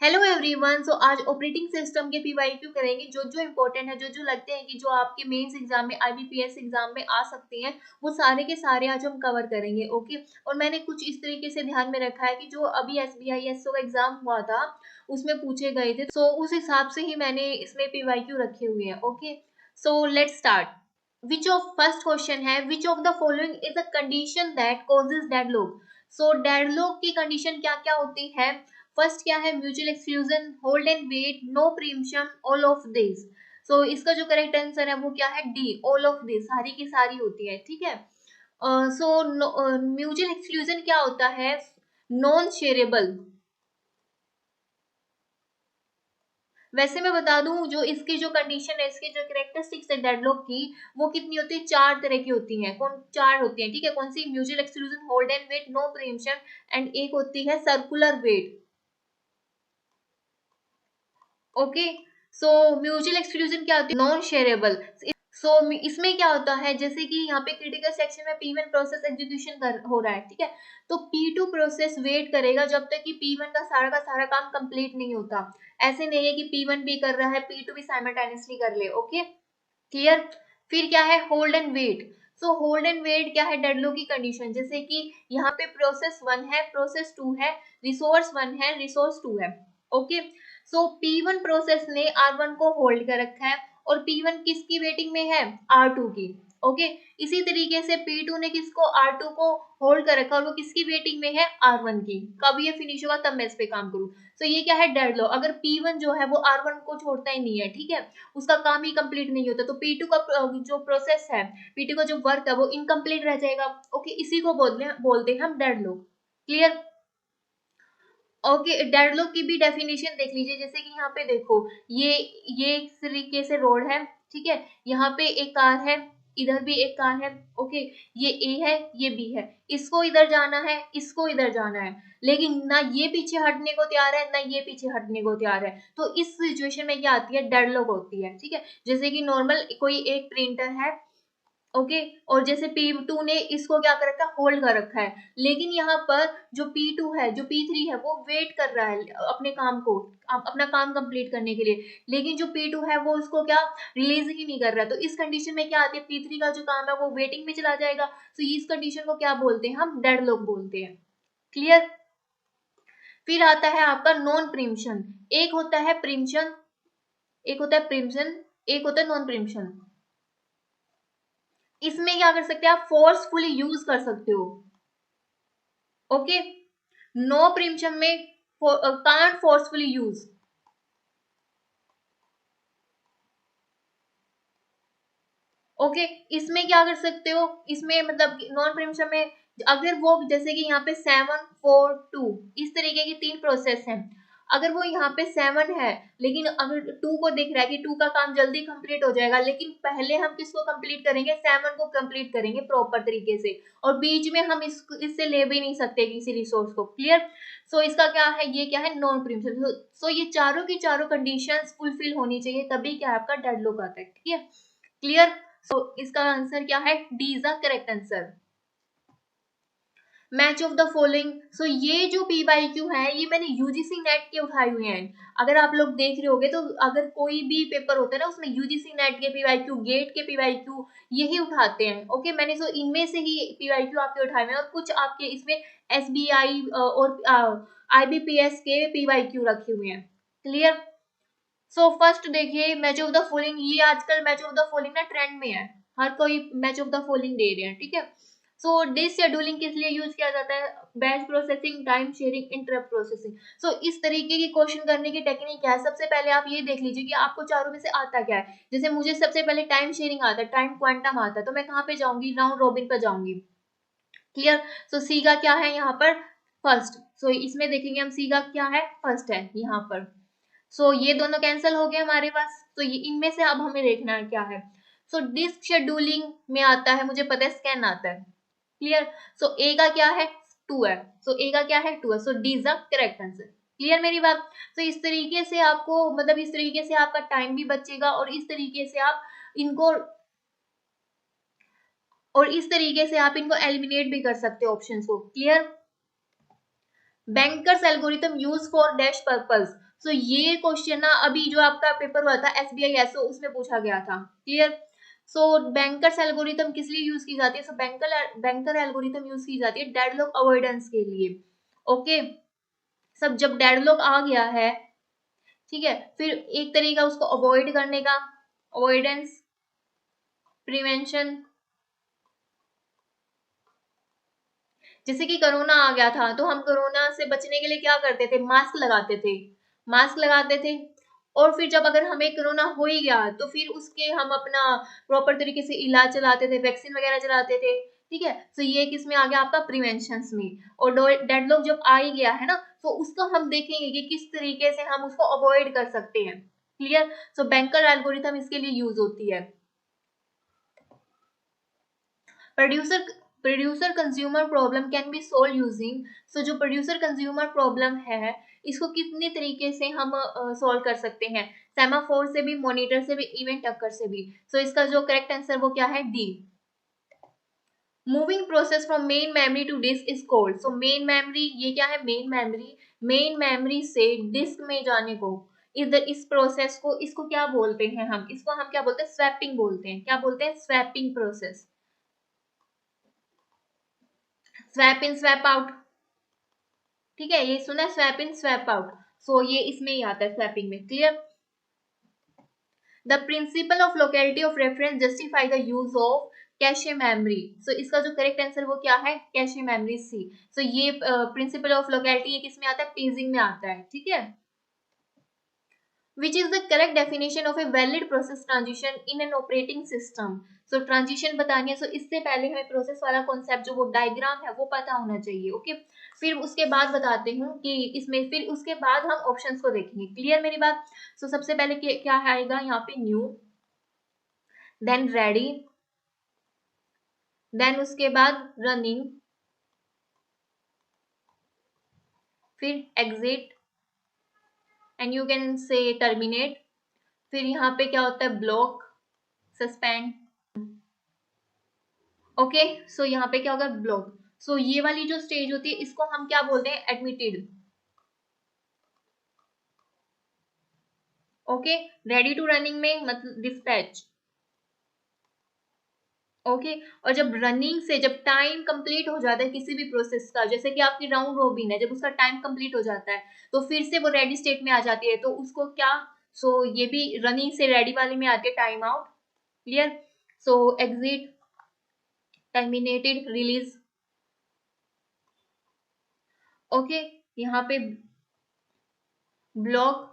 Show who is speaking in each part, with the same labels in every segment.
Speaker 1: Hello everyone. सो आज operating system के PYQ करेंगे, जो जो इंपॉर्टेंट है, जो जो लगते हैं कि जो आपके मेंस एग्जाम में आईबीपीएस एग्जाम में आ सकते हैं, वो सारे के सारे आज हम कवर करेंगे। ओके। और मैंने कुछ इस तरीके से ध्यान में रखा है कि जो अभी एसबीआई एसओ का एग्जाम हुआ था उसमें पूछे गए थे, सो उस हिसाब से ही मैंने इसमें पीवाईक्यू रखे हुए हैं। Okay, so let's start. Which of first question है, which of the following is a condition that causes deadlock. So deadlock की कंडीशन क्या क्या होती है? फर्स्ट क्या है? Mutual exclusion, hold and wait, no preemption, all of this. So इसका जो करेक्ट आंसर है वो क्या है? डी, ऑल ऑफ दिस, सारी की सारी होती है। ठीक है। सो म्यूचुअल एक्सक्लूजन क्या होता है? Non shareable. वैसे मैं बता दूं, जो इसकी जो कंडीशन है, इसकी जो कैरेक्टरिस्टिक्स है डेडलॉक की, वो कितनी होती है? चार तरह की होती हैं। कौन चार होती हैं? ठीक है। कौन सी? Mutual exclusion, hold and wait, no preemption, and एक होती है circular wait. Okay. So mutual exclusion क्या होती है? Non shareable. सो इसमें क्या होता है, जैसे कि यहाँ पे क्रिटिकल सेक्शन में P1 प्रोसेस एग्जीक्यूशन हो रहा है, ठीक है, तो P2 प्रोसेस वेट करेगा जब तक कि P1 का सारा काम कंप्लीट नहीं होता। ऐसे नहीं है कि P1 भी कर रहा है, P2 भी साइमल्टेनियसली कर ले। Okay, clear. फिर क्या है? Hold and wait. So hold and wait क्या है? डेडलॉक की कंडीशन। जैसे कि यहाँ पे प्रोसेस 1 है, प्रोसेस 2 है, रिसोर्स 1 है, रिसोर्स 2 है। ओके। सो P1 प्रोसेस ने R1 को होल्ड कर रखा है, और P1 किसकी वेटिंग में है? R2 की। ओके। इसी तरीके से P2 ने किसको? R2 को होल्ड कर रखा, और वो किसकी वेटिंग में है? R1 की। कब ये फिनिश होगा तब मैं इस पे काम करूँ। तो ये क्या है? डेडलॉक। अगर P1 जो है वो R1 को छोड़ता ही नहीं है, ठीक है, उसका काम ही कंप्लीट नहीं होता, तो P2 का जो प्रोसेस है, P2 का जो वर्क है वो इनकम्प्लीट रह जाएगा। ओके, इसी को बोलते हैं हम डेडलॉक। क्लियर। ओके, डेडलॉक की भी डेफिनेशन देख लीजिए। जैसे कि यहाँ पे देखो, ये इस तरीके से रोड है, ठीक है, यहाँ पे एक कार है, इधर भी एक कार है। ओके, ये ए है, ये बी है, इसको इधर जाना है, इसको इधर जाना है, लेकिन ना ये पीछे हटने को तैयार है, ना ये पीछे हटने को तैयार है। तो इस सिचुएशन में क्या आती है? डेडलॉक होती है। ठीक है। जैसे कि नॉर्मल कोई एक प्रिंटर है, ओके, और जैसे P2 ने इसको क्या कर रखा है? होल्ड कर रखा है, लेकिन यहाँ पर जो P2 है, जो P3 है, वो वेट कर रहा है अपने काम को, अपना काम कंप्लीट करने के लिए, लेकिन जो P2 है वो उसको क्या रिलीज ही नहीं कर रहा है। तो इस कंडीशन में क्या आती है? P3 का जो काम है वो वेटिंग में चला जाएगा। तो इस कंडीशन को क्या बोलते हैं? हम डेडलॉक बोलते हैं। क्लियर। फिर आता है आपका नॉन प्रीम्पशन। एक होता है प्रीम्पशन, एक होता है प्रीम्पशन, एक होता है नॉन प्रीम्पशन। इसमें क्या कर सकते हैं आप? फोर्सफुली यूज कर सकते हो। ओके। नो प्रीम्पशन में कांट फोर्सफुली यूज। ओके। इसमें क्या कर सकते हो? इसमें मतलब नॉन प्रीम्पशन में अगर वो, जैसे कि यहाँ पे 7 4 2 इस तरीके की तीन प्रोसेस हैं, अगर वो यहाँ पे 7 है, लेकिन अगर 2 को देख रहा है कि 2 का काम जल्दी कंप्लीट हो जाएगा, लेकिन पहले हम किसको कंप्लीट करेंगे? 7 को कंप्लीट करेंगे प्रॉपर तरीके से, और बीच में हम इससे ले भी नहीं सकते किसी रिसोर्स को। क्लियर। सो इसका क्या है? ये क्या है? नॉन प्रीम्पशन। सो ये चारों की चारों कंडीशंस फुलफिल होनी चाहिए, तभी क्या आपका डेडलॉक आता है। ठीक है। क्लियर। सो इसका आंसर क्या है? D is the correct answer. Match of the following. So ये जो पीवाईक्यू है, ये मैंने यूजीसी नेट के उठाए हुए हैं। अगर आप लोग देख रहे होगे तो अगर कोई भी पेपर होता है ना, उसमें यूजीसी नेट के पीवाईक्यू, गेट के पीवाईक्यू यही उठाते हैं। ओके, मैंने सो इनमें से ही पीवाईक्यू आपके उठाए हुए हैं, और कुछ आपके इसमें एसबीआई और आईबीपीएस के पीवाईक्यू रखे हुए हैं। क्लियर। सो फर्स्ट देखिए, मैच ऑफ द फॉलोइंग। ये आजकल मैच ऑफ द फॉलोइंग ना ट्रेंड में है, हर कोई मैच ऑफ द फॉलोइंग दे रहे हैं। ठीक है। सो डिस शेड्यूलिंग किस लिए यूज किया जाता है? Batch processing, time sharing, interrupt processing. So इस तरीके की क्वेश्चन करने की टेक्निक क्या है? सबसे पहले आप ये देख लीजिए कि आपको चारों में से आता क्या है। जैसे मुझे सबसे पहले टाइम शेयरिंग आता है, टाइम क्वांटम आता है, तो मैं कहाँ पे जाऊंगी? राउंड रॉबिन पे जाऊंगी। क्लियर। सो सी का क्या है यहाँ पर? फर्स्ट। सो इसमें देखेंगे हम, सी का क्या है? फर्स्ट है यहाँ पर। सो ये दोनों कैंसिल हो गए हमारे पास। तो ये इनमें से अब हमें देखना है क्या है। सो डिस्क शेड्यूलिंग में आता है, मुझे पता है, स्कैन आता है। क्लियर। सो ए का क्या है? 2 है। सो ए का क्या है? 2 है। So D is the correct answer. Clear मेरी बात। तो इस तरीके से आपको, मतलब इस तरीके से आपका टाइम भी बचेगा, और इस तरीके से आप इनको, एलिमिनेट भी कर सकते हो ऑप्शंस को। Clear. Banker's algorithm use for dash purpose. So ये क्वेश्चन ना अभी जो आपका पेपर हुआ था SBI SO उसमें पूछा गया था। क्लियर। सो बैंकर्स एल्गोरिथम किस लिए यूज की जाती है? सो बैंकर एल्गोरिथम यूज की जाती है डेडलॉक अवॉइडेंस के लिए। ओके, सब जब डेडलॉक आ गया है, ठीक है, फिर एक तरीका उसको अवॉइड करने का, अवॉइडेंस, प्रिवेंशन। जैसे कि कोरोना आ गया था तो हम कोरोना से बचने के लिए क्या करते थे? मास्क लगाते थे, मास्क लगाते थे। और फिर जब अगर हमें कोरोना हो ही गया तो फिर उसके हम अपना प्रॉपर तरीके से इलाज चलाते थे, वैक्सीन वगैरह चलाते थे। ठीक है, तो ये किस में आ गया? आपका प्रिवेंशन में। और डेडलॉक जब आ ही गया है ना, तो उसको हम देखेंगे कि किस तरीके से हम उसको अवॉइड कर सकते हैं। क्लियर। सो बैंकर एल्गोरिथम इसके लिए यूज होती है। Producer producer consumer problem can be solve using. So जो प्रोड्यूसर कंज्यूमर प्रॉब्लम है इसको कितने तरीके से हम सोल्व कर सकते हैं? सेमाफोर से भी, मॉनिटर से भी, इवेंट टक्कर से भी। सो इसका जो करेक्ट आंसर वो क्या है? D. Moving process from main memory to disk is called. So main memory, ये क्या है? Main memory. मेन मेमोरी से डिस्क में जाने को, इधर इस प्रोसेस को, इसको क्या बोलते हैं? हम इसको हम क्या बोलते हैं? स्वैपिंग बोलते हैं। क्या बोलते हैं? Swapping process. Swap in swap out. ठीक है, ये सुना है, swap in swap out. So ये इसमें ही आता है, स्वैपिंग में। Clear. The principle of locality of reference justify the use of cache memory. So इसका जो करेक्ट आंसर वो क्या है? कैशे मेमोरी सी। सो ये प्रिंसिपल ऑफ लोकेलिटी ये किस में आता है? पेजिंग में आता है। ठीक है। Which is the correct definition of a valid process transition in an operating system? So transition बतानी है, so इससे पहले हमें प्रोसेस वाला कॉन्सेप्ट जो वो डायग्राम है वो पता होना चाहिए। ओके, फिर उसके बाद बताते हूँ कि इसमें, फिर उसके बाद हम ऑप्शंस को देखेंगे। क्लियर मेरी बात? so सबसे पहले क्या आएगा यहाँ पे? न्यू, देन रेडी, देन उसके बाद रनिंग, फिर exit and you can say terminate. फिर यहाँ पे क्या होता है? Block, suspend. ओके, सो यहाँ पे क्या होगा? ब्लॉक। सो ये वाली जो स्टेज होती है इसको हम क्या बोलते हैं? Admitted. Okay, ready to running में मतलब डिस्पैच। ओके, और जब रनिंग से जब टाइम कंप्लीट हो जाता है किसी भी प्रोसेस का, जैसे कि आपकी राउंड रोबिन है, जब उसका टाइम कंप्लीट हो जाता है तो फिर से वो रेडी स्टेट में आ जाती है, तो उसको क्या? सो ये भी रनिंग से रेडी वाले में आती है, टाइम आउट। क्लियर। सो एग्जिट, टर्मिनेटेड, रिलीज। ओके, यहाँ पे ब्लॉक,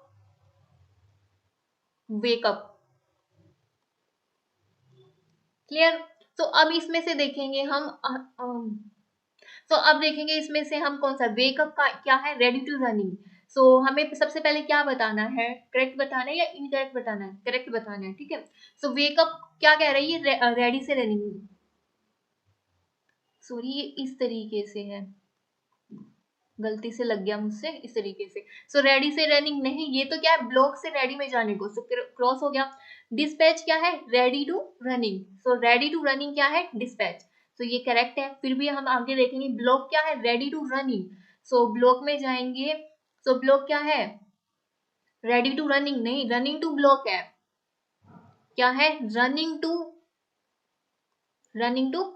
Speaker 1: वेकअप। क्लियर। तो अब इसमें से देखेंगे हम तो अब देखेंगे इसमें से हम कौन सा? वेकअप का क्या है? Ready to running. सो हमें सबसे पहले क्या बताना है? करेक्ट बताना है या इनकरेक्ट बताना है? करेक्ट बताना है। ठीक है, सो वेकअप क्या कह रही है? रेडी से रनिंग। सॉरी, ये इस तरीके से है, गलती से लग गया मुझसे, इस तरीके से। सो रेडी से रनिंग नहीं, ये तो क्या है? ब्लॉक से रेडी में जाने को। सो क्रॉस हो गया। डिस्पैच क्या है? Ready to running. So ready to running क्या है? डिस्पैच। सो ये करेक्ट है। फिर भी हम आगे देखेंगे, ब्लॉक क्या है? Ready to running. So block में जाएंगे। सो ब्लॉक क्या है? रेडी टू रनिंग नहीं, रनिंग टू ब्लॉक है। क्या है? Running to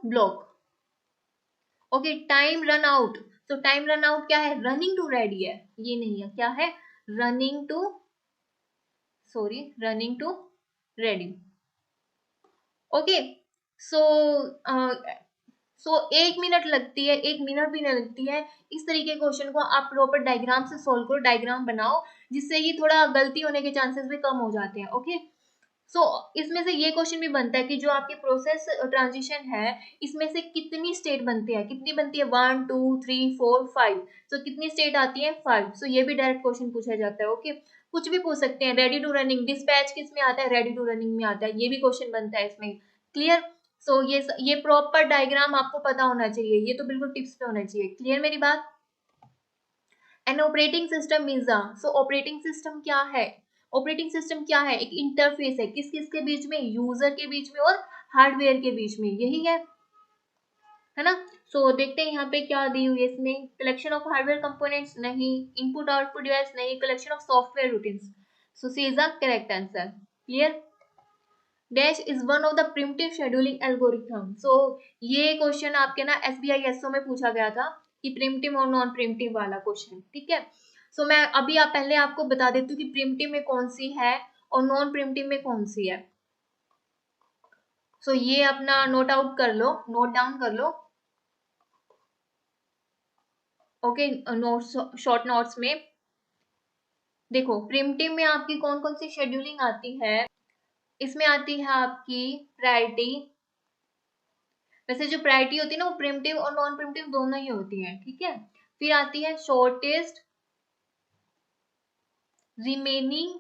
Speaker 1: block. Okay, time run out. तो टाइम रन आउट क्या है? रनिंग टू रेडी है, ये नहीं है। क्या है? Running to, sorry, running to ready. Okay, so एक मिनट लगती है, एक मिनट भी नहीं लगती है। इस तरीके के क्वेश्चन को आप प्रॉपर डायग्राम से सोल्व करो, डायग्राम बनाओ, जिससे कि थोड़ा गलती होने के चांसेस भी कम हो जाते हैं। ओके, सो इसमें से ये क्वेश्चन भी बनता है कि जो आपकी प्रोसेस ट्रांजिशन है इसमें से कितनी स्टेट बनती है? कितनी बनती है? 1 2 3 4 5। सो कितनी स्टेट आती है? 5। सो ये भी डायरेक्ट क्वेश्चन पूछा जाता है। ओके, कुछ भी पूछ सकते हैं। रेडी टू रनिंग, डिस्पैच किस में आता है? रेडी टू रनिंग में आता है, ये भी क्वेश्चन बनता है इसमें। क्लियर। सो ये प्रॉपर डायग्राम आपको पता होना चाहिए, ये तो बिल्कुल टिप्स पे होना चाहिए। क्लियर मेरी बात? An operating system means, so operating system क्या है? ऑपरेटिंग सिस्टम क्या है? एक इंटरफेस है, किस किस के बीच में? यूजर के बीच में और हार्डवेयर के बीच में, यही है है ना। सो देखते हैं यहाँ पे क्या दी हुई है इसमें, कलेक्शन ऑफ हार्डवेयर कंपोनेंट्स नहीं, इनपुट आउटपुट डिवाइस नहीं, collection of software routines. So C is the correct answer. Clear. Dash is one of the primitive scheduling algorithm. So ये क्वेश्चन आपके ना SBI SO में पूछा गया था कि प्रिमिटिव और नॉन प्रिमिटिव वाला क्वेश्चन, ठीक है। सो मैं अभी पहले आपको बता देती हूँ कि प्रिमिटिव में कौन सी है और नॉन प्रिमिटिव में कौन सी है। सो ये अपना नोट आउट कर लो, नोट डाउन कर लो। ओके, नोट्स, शॉर्ट नोट्स में देखो प्रिमिटिव में आपकी कौन कौन सी शेड्यूलिंग आती है। इसमें आती है आपकी प्रायोरिटी। वैसे जो प्रायोरिटी होती है ना वो प्रिमिटिव और नॉन प्रिमिटिव दोनों ही होती है, ठीक है। फिर आती है shortest remaining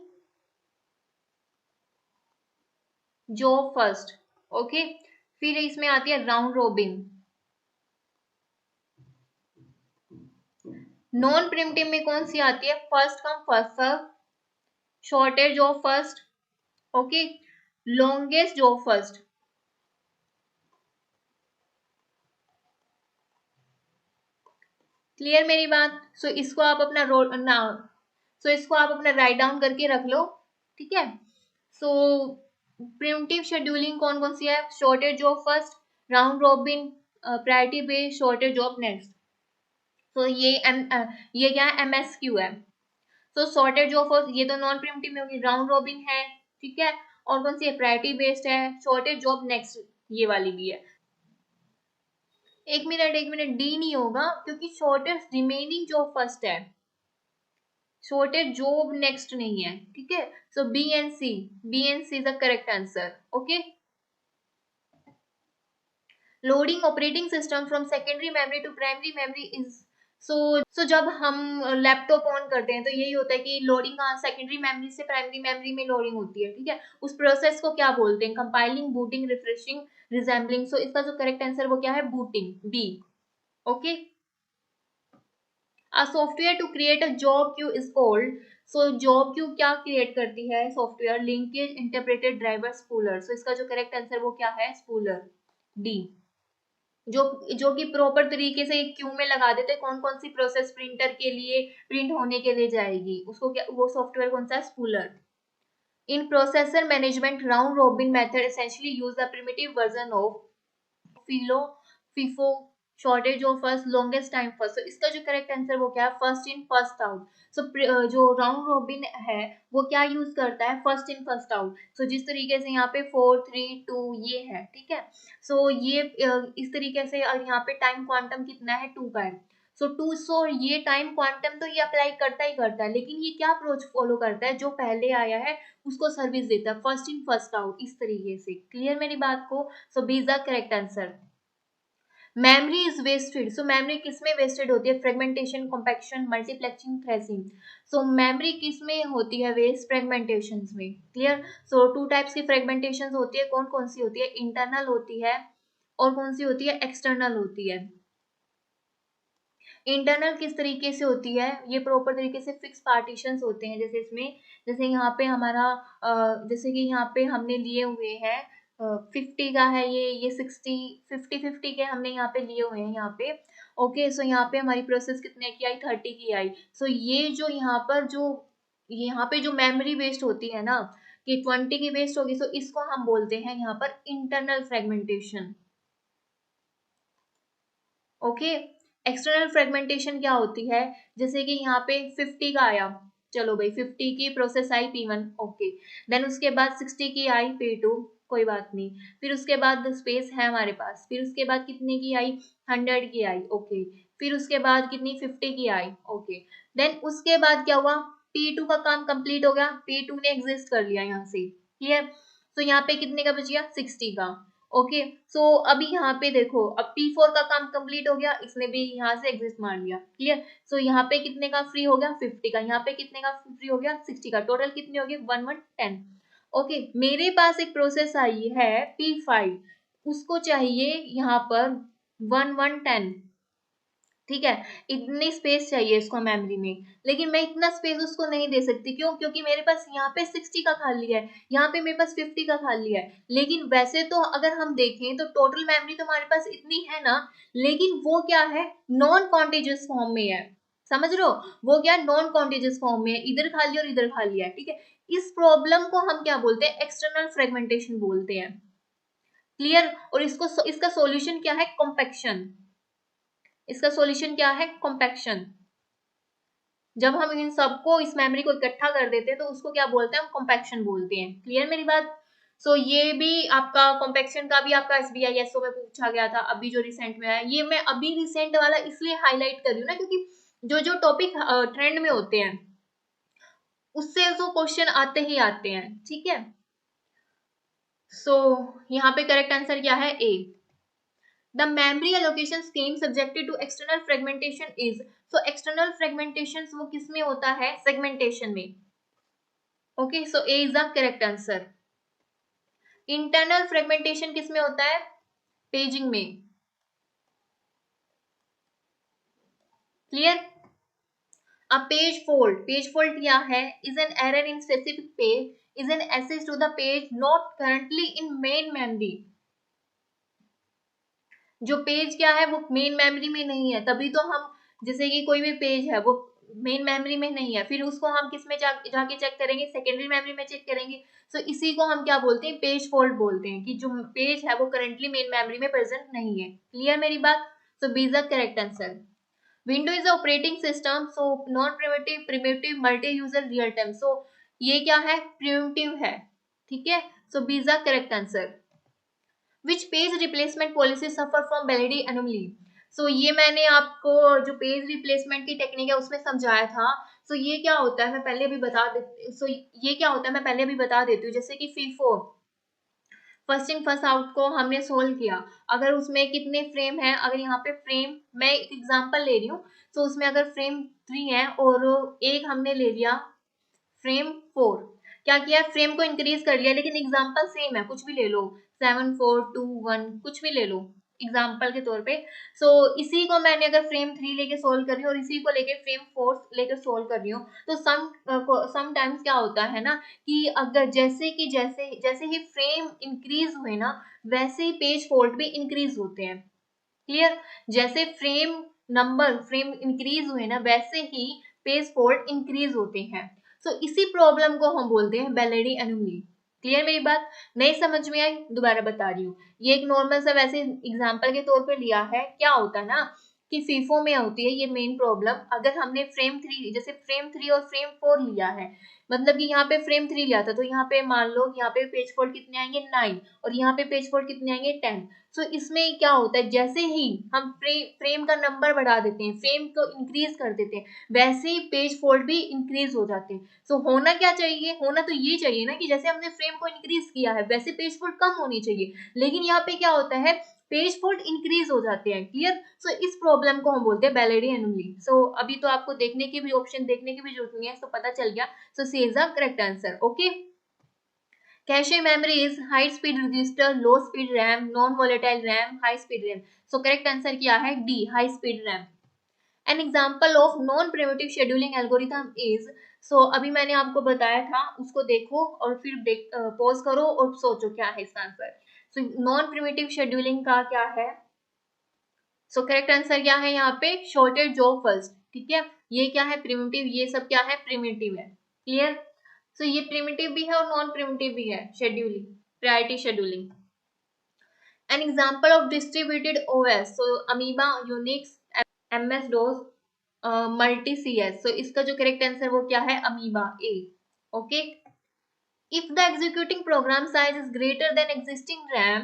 Speaker 1: job first. Okay, फिर इसमें आती है राउंड रोबिन। नॉन प्रिमिटिव में कौन सी आती है, first come first serve, shortest job first, okay, longest job first. Clear मेरी बात। सो इसको आप अपना रोल ना, सो इसको आप अपना राइट डाउन करके रख लो, ठीक है। सो प्रिमिटिव शेड्यूलिंग कौन कौन सी है, shortest job first, round robin, priority based, shortage job next. तो ये क्या है, MSQ है। तो सॉर्टेड जॉब फर्स्ट ये तो नॉन प्रिमिटिव में होगी, राउंड रॉबिन है, ठीक है, और कौन सी है, प्रायोरिटी बेस्ड है, शॉर्टेज जॉब नेक्स्ट ये वाली भी है। एक मिनट, डी नहीं होगा क्योंकि शॉर्टेज रिमेनिंग जॉब फर्स्ट है, शॉर्टेज जॉब नेक्स्ट नहीं है, ठीक है। So B and C is the correct answer. Okay, loading operating system from secondary memory to primary memory is, so जब हम लैपटॉप ऑन करते हैं तो यही होता है कि लोडिंग सेकेंडरी मेमोरी से प्राइमरी मेमोरी में लोडिंग होती है, ठीक है। उस प्रोसेस को क्या बोलते हैं, compiling, booting, refreshing, reassembling. So इसका जो करेक्ट आंसर वो क्या है, booting, B. Okay, a software to create a job queue is called. So job queue क्या क्रिएट करती है software, linkage interpreted driver spooler. So इसका जो करेक्ट आंसर वो क्या है, स्पूलर, डी। जो जो कि प्रॉपर तरीके से एक क्यू में लगा देते कौन कौन सी प्रोसेस प्रिंटर के लिए प्रिंट होने के लिए जाएगी, उसको क्या, वो सॉफ्टवेयर कौन सा है, spooler. In processor management round robin method essentially use the primitive version of FILO, FIFO, shortest of first, longest time first. तो इसका जो करेक्ट आंसर वो क्या है, first in first out. So जो राउंड रॉबिन है वो क्या यूज करता है, first in first out. So जिस तरीके से यहाँ पे 4 3 2 ये है, ठीक है। सो ये इस तरीके से, और यहाँ पे टाइम क्वांटम कितना है, 2 का है। सो ये टाइम क्वांटम तो ये अप्लाई करता ही करता है, लेकिन ये क्या अप्रोच फॉलो करता है, जो पहले आया है उसको सर्विस देता है, फर्स्ट इन फर्स्ट आउट, इस तरीके से। क्लियर मेरी बात को। So B is the correct answer. Memory is wasted. So memory किस में वेस्टेड होती है, fragmentation, compaction, multiplexing, thrashing. So memory किस में होती है वेस्ट, फ्रेगमेंटेशन में। क्लियर। सो 2 टाइप्स की फ्रेगमेंटेशन होती है, कौन कौन सी होती है, इंटरनल होती है और कौन सी होती है, एक्सटर्नल होती है। इंटरनल किस तरीके से होती है, ये प्रॉपर तरीके से फिक्स पार्टीशंस होते हैं, जैसे इसमें, जैसे यहाँ पे हमारा जैसे कि यहाँ पे हमने लिए हुए हैं 50 का है, ये 60 50 के हमने यहाँ पे लिए हुए हैं यहाँ पे। ओके, सो यहाँ पे हमारी प्रोसेस कितने की आई, 30 की आई। सो ये जो यहाँ पर जो यहाँ पे जो मेमोरी वेस्ट होती है ना, कि 20 की वेस्ट होगी, सो इसको हम बोलते हैं यहाँ पर internal fragmentation. Okay, external fragmentation क्या होती है, जैसे कि यहाँ पे 50 का आया, चलो भाई 50 की process I P1, okay. Then उसके बाद 60 की आई P2, कोई बात नहीं। फिर उसके बाद स्पेस है हमारे पास, फिर उसके बाद कितने की आई, 100 की आई, ओके। फिर उसके बाद कितनी, 50 की आई, ओके। देन उसके बाद क्या हुआ, P2 का काम कंप्लीट हो गया, P2 ने एग्जिस्ट कर लिया यहाँ से, क्लियर। तो यहाँ पे कितने का बच गया, 60 का। ओके, सो अभी यहाँ पे देखो, अब P4 का काम कंप्लीट हो गया, इसने भी यहाँ से एग्जिस्ट मार लिया, क्लियर। सो यहाँ पे कितने का फ्री हो गया, 50 का। यहाँ पे कितने का फ्री हो गया, 60 का। टोटल कितने हो गए, 1110। ओके, मेरे पास एक प्रोसेस आई है P5, उसको चाहिए यहाँ पर 1110, ठीक है, इतनी स्पेस चाहिए इसको मेमोरी में, लेकिन मैं इतना स्पेस उसको नहीं दे सकती। क्यों? क्योंकि मेरे पास यहाँ पे 60 का खाली है, यहाँ पे मेरे पास 50 का खाली है। लेकिन वैसे तो अगर हम देखें तो टोटल मेमोरी तो हमारे पास इतनी है ना, लेकिन वो क्या है, नॉन कॉन्टिजियस फॉर्म में है। समझ रहे हो? वो क्या, नॉन कॉन्टिजियस फॉर्म में है, इधर खाली और इधर खाली है। ठीक है, इस प्रॉब्लम को हम क्या बोलते हैं, एक्सटर्नल फ्रेगमेंटेशन बोलते हैं। क्लियर? और इसका सॉल्यूशन क्या है, कॉम्पैक्शन। इसका सॉल्यूशन क्या है, कॉम्पैक्शन। जब हम इन सबको, इस मेमोरी को इकट्ठा कर देते हैं तो उसको क्या बोलते हैं, हम कॉम्पैक्शन बोलते हैं। क्लियर मेरी बात? सो ये भी आपका कॉम्पैक्शन का भी आपका SBISO में पूछा गया था, अभी जो रिसेंट में आया। ये मैं अभी रिसेंट वाला इसलिए हाईलाइट कर रही हूँ ना, क्योंकि जो जो टॉपिक ट्रेंड में होते हैं उससे जो क्वेश्चन आते ही आते हैं। ठीक है, सो यहाँ पे करेक्ट आंसर क्या है, ए। The memory allocation scheme subjected to external fragmentation is, so external fragmentation वो किस में होता है, segmentation में। Okay, so A is the correct answer. Internal fragmentation किस में होता है, पेजिंग में। क्लियर? A page fold क्या है, is an error in specific page, is an access to the page not currently in main memory। जो page क्या है वो मेन मेमोरी में नहीं है, तभी तो हम, जैसे कि कोई भी पेज है वो मेन मेमोरी में नहीं है, फिर उसको हम किस में जाके चेक करेंगे, सेकेंडरी मेमोरी में चेक करेंगे। सो इसी को हम क्या बोलते हैं, पेज फॉल्ट बोलते हैं, कि जो पेज है वो करंटली मेन मेमोरी में प्रेजेंट नहीं है। क्लियर मेरी बात? So B is the correct answer. Window is operating system, so non preemptive, preemptive, multi user, real time. So ये क्या है, प्रिमिटिव है। ठीक है, so B is the correct answer. Which page replacement policy suffer from validity anomaly? So ये मैंने आपको जो पेज रिप्लेसमेंट की टेक्निक है उसमें समझाया था। सो ये क्या होता है, मैं पहले भी बता देती, ये क्या होता है मैं पहले भी बता देती हूँ। जैसे कि FIFO, first in first out को हमने सोल्व किया, अगर उसमें कितने फ्रेम है, अगर यहाँ पे फ्रेम, मैं एक एग्जांपल ले रही हूँ, तो उसमें अगर फ्रेम 3 है और एक हमने ले लिया फ्रेम 4, क्या किया, फ्रेम को इंक्रीज कर लिया, लेकिन एग्जांपल सेम है, कुछ भी ले लो, 7 4 2 1 कुछ भी ले लो एग्जांपल के तौर पे। सो इसी को मैंने अगर फ्रेम 3 लेके सोल्व कर रही हूँ और इसी को लेके फ्रेम 4 लेके सोल्व कर रही हूँ, तो सम टाइम्स क्या होता है ना, कि अगर जैसे कि जैसे जैसे ही फ्रेम इंक्रीज हुए ना, वैसे ही पेज फॉल्ट भी इंक्रीज होते हैं। क्लियर? जैसे फ्रेम इंक्रीज हुए ना, वैसे ही पेज फॉल्ट इंक्रीज होते हैं। सो इसी प्रॉब्लम को हम बोलते हैं बेलेडी एनोमली। क्लियर मेरी बात? नहीं समझ में आई? दोबारा बता रही हूँ, ये एक नॉर्मल सा वैसे एग्जांपल के तौर पे लिया है। क्या होता है ना, कि फीफो में होती है ये मेन प्रॉब्लम, अगर हमने फ्रेम 3, जैसे फ्रेम 3 और फ्रेम 4 लिया है, मतलब कि यहाँ पे फ्रेम 3 लिया था, तो यहाँ पे मान लो यहाँ पे पेज फॉल्ट कितने आएंगे, 9, और यहाँ पे पेज फॉल्ट कितने आएंगे, 10। सो इसमें क्या होता है, जैसे ही हम फ्रेम का नंबर बढ़ा देते हैं, फ्रेम को इंक्रीज कर देते हैं, वैसे ही पेज फॉल्ट भी इंक्रीज हो जाते हैं। सो होना क्या चाहिए, होना तो ये चाहिए ना, कि जैसे हमने फ्रेम को इंक्रीज किया है वैसे पेज फॉल्ट कम होनी चाहिए, लेकिन यहाँ पे क्या होता है, पेज फॉल्ट इंक्रीज हो जाते हैं। क्लियर? सो इस प्रॉब्लम को हम बोलते हैं बेलेडी एनोमली। सो अभी तो आपको देखने की भी ऑप्शन देखने की भी जरूरत नहीं है, तो पता चल गया। So C is the correct answer. Okay, cache memory is high speed register, low speed RAM, non volatile RAM, high speed RAM. So correct answer क्या है, D, high speed RAM. An example of non preemptive scheduling algorithm is, so अभी मैंने आपको बताया था, उसको देखो और फिर पॉज करो और सोचो क्या है इसका आंसर। सो नॉन प्रिमिटिव शेड्यूलिंग का क्या है, सो करेक्ट आंसर क्या है यहाँ पे, शॉर्टेड जॉब फर्स्ट। ठीक है, ये क्या है, प्रिमिटिव, ये सब क्या है, प्रिमिटिव है। क्लियर? सो ये प्रिमिटिव भी है और नॉन प्रिमिटिव भी है, scheduling, priority scheduling. An example of distributed OS, so Amoeba, Unix, MS DOS, multi CS. So इसका जो करेक्ट आंसर वो क्या है, Amoeba, A. Okay, if the executing program size is greater than existing RAM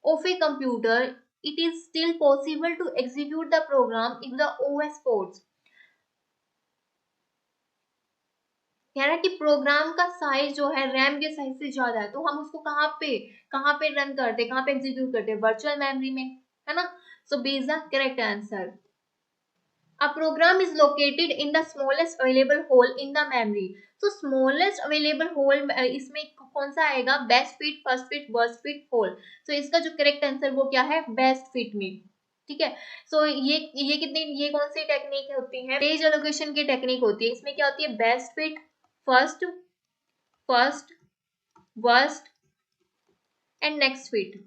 Speaker 1: of a computer, it is still possible to execute the program if the OS supports। कह रहा है कि programme का size जो है रैम के size से ज्यादा है, तो हम उसको कहाँ पे रन करते, कहाँ पे एग्जीक्यूट करते, वर्चुअल मेमोरी में, है ना। So B is the correct answer. A program is located in the smallest available hole in the memory। So smallest available hole इसमें कौन सा आएगा, best fit, first fit, worst fit, hole. तो इसका जो करेक्ट आंसर वो क्या है, बेस्ट फिट में। ठीक है। सो ये कौन सी टेक्निक होती है, पेज एलोकेशन की टेक्निक होती है। इसमें क्या होती है, best fit, first first worst and next fit.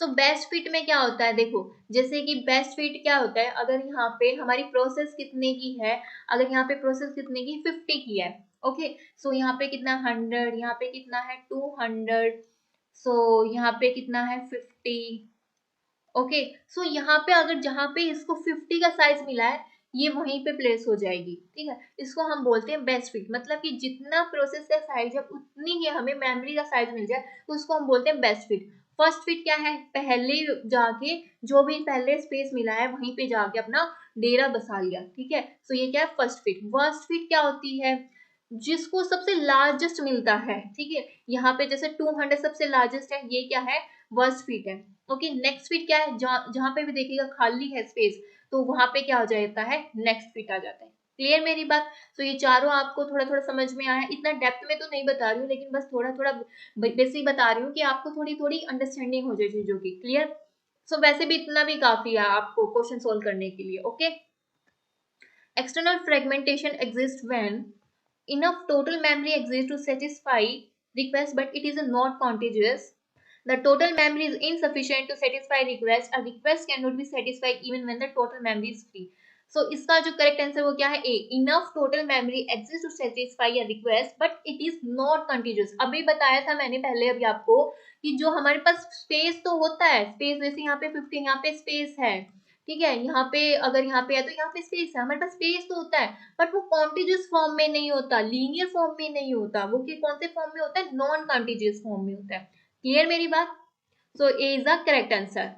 Speaker 1: So best fit में क्या होता है, देखो जैसे कि बेस्ट फिट क्या होता है, अगर यहाँ पे हमारी प्रोसेस कितने की है, अगर यहाँ पे प्रोसेस कितने की 50 की है, ओके। सो यहाँ पे कितना 100, यहाँ पे कितना है 200, सो यहाँ पे कितना है 50, ओके। सो यहाँ पे अगर जहाँ पे इसको 50 का साइज मिला है, ये वहीं पे प्लेस हो जाएगी, ठीक है। इसको हम बोलते हैं बेस्ट फिट, मतलब कि जितना प्रोसेस का साइज है उतनी ही हमें मेमोरी का साइज मिल जाए, तो उसको हम बोलते हैं बेस्ट फिट। फर्स्ट फिट क्या है, पहले जाके जो भी पहले स्पेस मिला है वहीं पे जाके अपना डेरा बसा लिया, ठीक है। सो ये क्या है फर्स्ट फिट। वर्स्ट फिट क्या होती है, जिसको सबसे लार्जेस्ट मिलता है, ठीक है। यहाँ पे जैसे 200 सबसे लार्जेस्ट है, ये क्या है वर्स्ट फिट है, ओके। नेक्स्ट फिट क्या है, जहां पे भी देखिएगा खाली है स्पेस, तो वहां पे क्या हो जाता है, नेक्स्ट फिट आ जाता है। क्लियर मेरी बात। तो ये चारों आपको थोड़ा थोड़ा समझ में आया, इतना डेप्थ में तो नहीं बता रही हूँ, लेकिन बस थोड़ा थोड़ा बेसिक बता रही हूँ कि आपको थोड़ी थोड़ी अंडरस्टैंडिंग हो जाए चीजों की। क्लियर। सो वैसे भी इतना भी काफी है आपको क्वेश्चन सोल्व करने के लिए, okay. External fragmentation exist when enough total memory exists to satisfy request, but it is not contiguous. The total memory is insufficient to satisfy request. A request cannot be satisfied even when the total memory is free. So इसका जो correct answer वो क्या है, A. Enough total memory exist to satisfy a request but it is not continuous. अभी बताया था मैंने पहले अभी आपको कि जो हमारे पास स्पेस तो होता है, स्पेस जैसे यहाँ पे 15, यहाँ पे स्पेस है, ठीक है। यहाँ पे अगर यहाँ पे है तो यहाँ पे स्पेस है, हमारे पास स्पेस तो होता है, बट वो कॉन्टिजियस फॉर्म में नहीं होता, लीनियर फॉर्म में नहीं होता, वो कि कौन से फॉर्म में होता है, नॉन कॉन्टिजियस फॉर्म में होता है। क्लियर मेरी बात। So A is the correct answer.